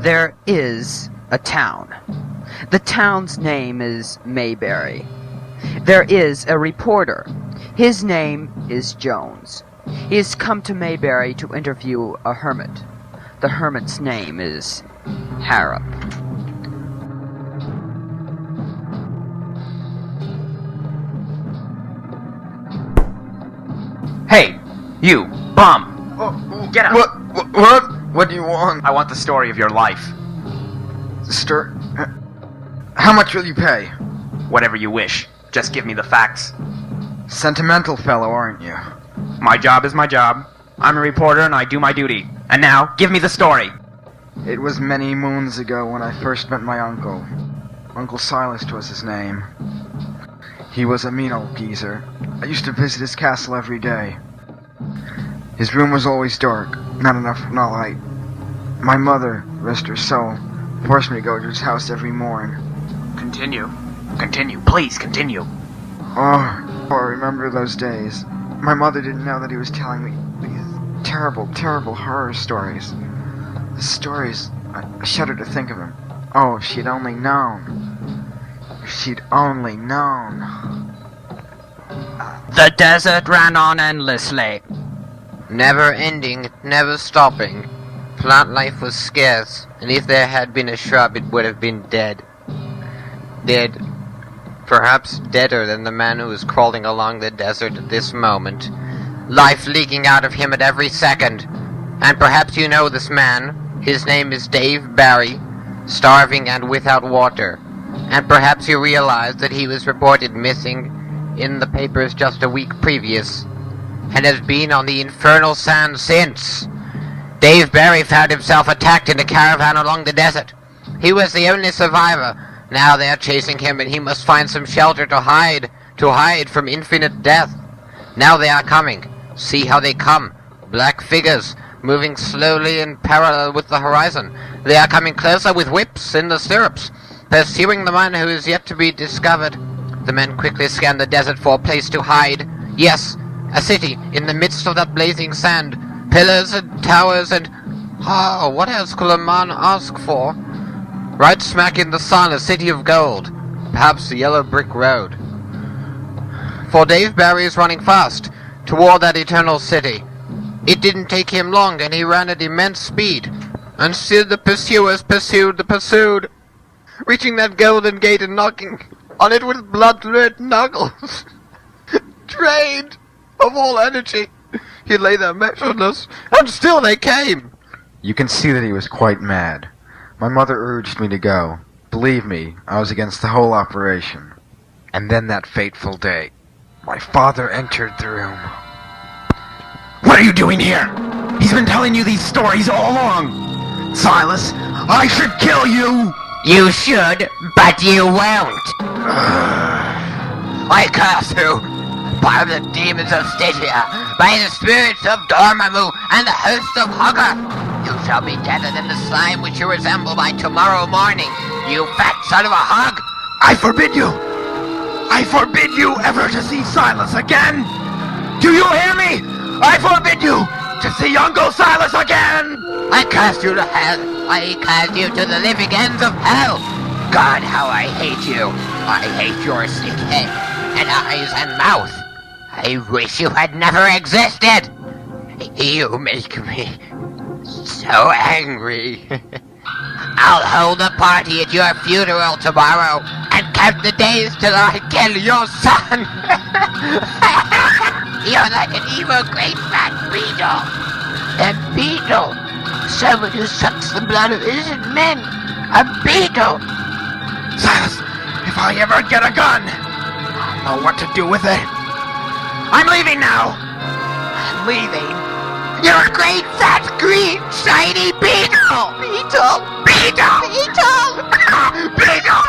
There is a town. The town's name is Mayberry. There is a reporter. His name is Jones. He has come to Mayberry to interview a hermit. The hermit's name is Harrop. Hey, you, bum! Get up! What do you want? I want the story of your life. How much will you pay? Whatever you wish. Just give me the facts. Sentimental fellow, aren't you? My job is my job. I'm a reporter and I do my duty. And now, give me the story. It was many moons ago when I first met my uncle. Uncle Silas was his name. He was a mean old geezer. I used to visit his castle every day. His room was always dark, not enough light. My mother, rest her soul, forced me to go to his house every morn. Continue. Continue. Please, continue. Oh, I remember those days. My mother didn't know that he was telling me these terrible, terrible horror stories. The stories, I shudder to think of them. Oh, if she'd only known. If she'd only known. The desert ran on endlessly. Never ending, never stopping. Plant life was scarce, and if there had been a shrub, it would have been dead. Dead. Perhaps deader than the man who is crawling along the desert at this moment. Life leaking out of him at every second. And perhaps you know this man. His name is Dave Barry, starving and without water. And perhaps you realize that he was reported missing in the papers just a week previous, and has been on the infernal sand since. Dave Barry found himself attacked in a caravan along the desert. He was the only survivor. Now they are chasing him and he must find some shelter to hide from infinite death. Now they are coming. See how they come. Black figures, moving slowly and parallel with the horizon. They are coming closer with whips in the stirrups, pursuing the man who is yet to be discovered. The men quickly scan the desert for a place to hide. Yes, a city in the midst of that blazing sand. Pillars and towers and... oh, what else could a man ask for? Right smack in the sun, a city of gold. Perhaps the yellow brick road. For Dave Barry is running fast toward that eternal city. It didn't take him long, and he ran at immense speed. And still the pursuers pursued the pursued, reaching that golden gate and knocking on it with blood-red knuckles. Drained of all energy, he lay there motionless, and still they came. You can see that he was quite mad. My mother urged me to go. Believe me, I was against the whole operation. And then that fateful day, my father entered the room. What are you doing here? He's been telling you these stories all along. Silas, I should kill you! You should, but you won't. I curse you, by the demons of Stygia, by the spirits of Dormammu, and the hosts of Hugger. You shall be deader than the slime which you resemble by tomorrow morning, you fat son of a hog! I forbid you! I forbid you ever to see Silas again! Do you hear me? I forbid you to see Uncle Silas again! I curse you to hell! I curse you to the living ends of hell! God, how I hate you! I hate your sick head, and eyes and mouth! I wish you had never existed! You make me so angry. I'll hold a party at your funeral tomorrow, and count the days till I kill your son! You're like an evil great fat beetle! A beetle! Someone who sucks the blood of innocent men! A beetle! Silas, if I ever get a gun, I'll know what to do with it. I'm leaving now! I'm leaving? You're a great fat green shiny beetle! Beetle! Beetle! Beetle! Beetle!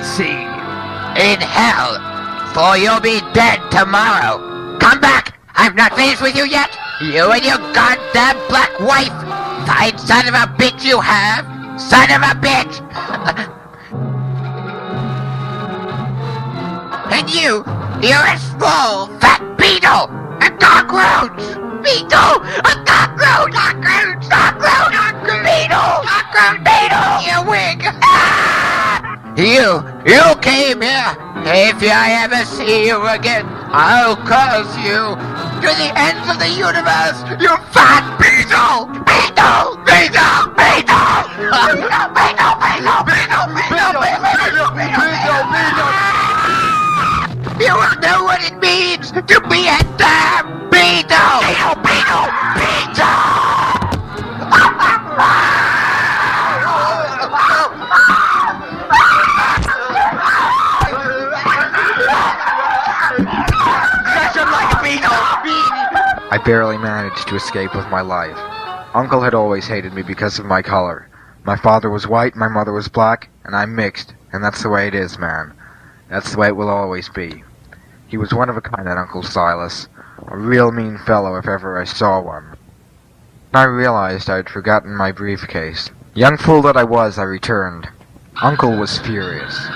See you in hell, for you'll be dead tomorrow. Come back! I'm not finished with you yet! You and your goddamn black wife! Fine son of a bitch you have! Son of a bitch! And you're a small, fat beetle! A cockroach! Beetle! A cockroach! Cockroach! Cockroach! Cockroach! Beetle! Cockroach! Beetle! Your wig! You came here. If I ever see you again, I'll cause you To the ends of the universe! You fat beetle! Beetle! Beetle! Beetle! Beetle! Beetle! Beetle! Beetle! Beetle! Beetle! Beetle! You will know what it means to be a damn beetle! Beetle! Beetle! Beetle! I barely managed to escape with my life. Uncle had always hated me because of my color. My father was white, my mother was black, and I'm mixed, and that's the way it is, man. That's the way it will always be. He was one of a kind, that Uncle Silas. A real mean fellow if ever I saw one. I realized I had forgotten my briefcase. Young fool that I was, I returned. Uncle was furious.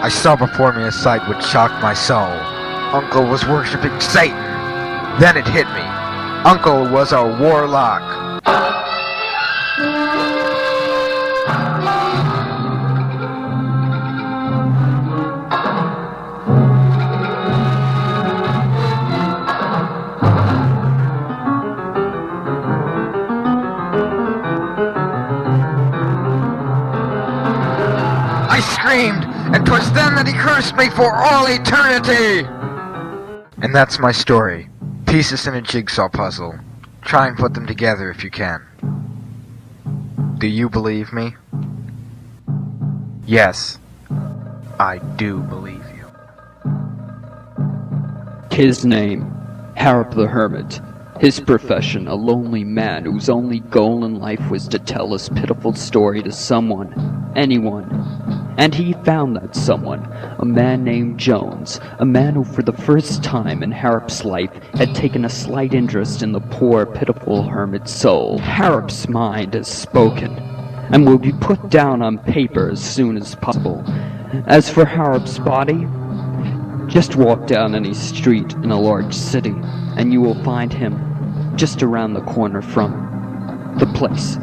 I saw before me a sight which shocked my soul. Uncle was worshipping Satan. Then it hit me. Uncle was a warlock. I screamed, and 'twas then that he cursed me for all eternity! And that's my story. Pieces in a jigsaw puzzle. Try and put them together if you can. Do you believe me? Yes, I do believe you. His name, Harrop the Hermit. His profession, a lonely man whose only goal in life was to tell his pitiful story to someone, anyone. And he found that someone, a man named Jones, a man who for the first time in Harrop's life had taken a slight interest in the poor, pitiful hermit's soul. Harrop's mind has spoken, and will be put down on paper as soon as possible. As for Harrop's body, just walk down any street in a large city, and you will find him just around the corner from the place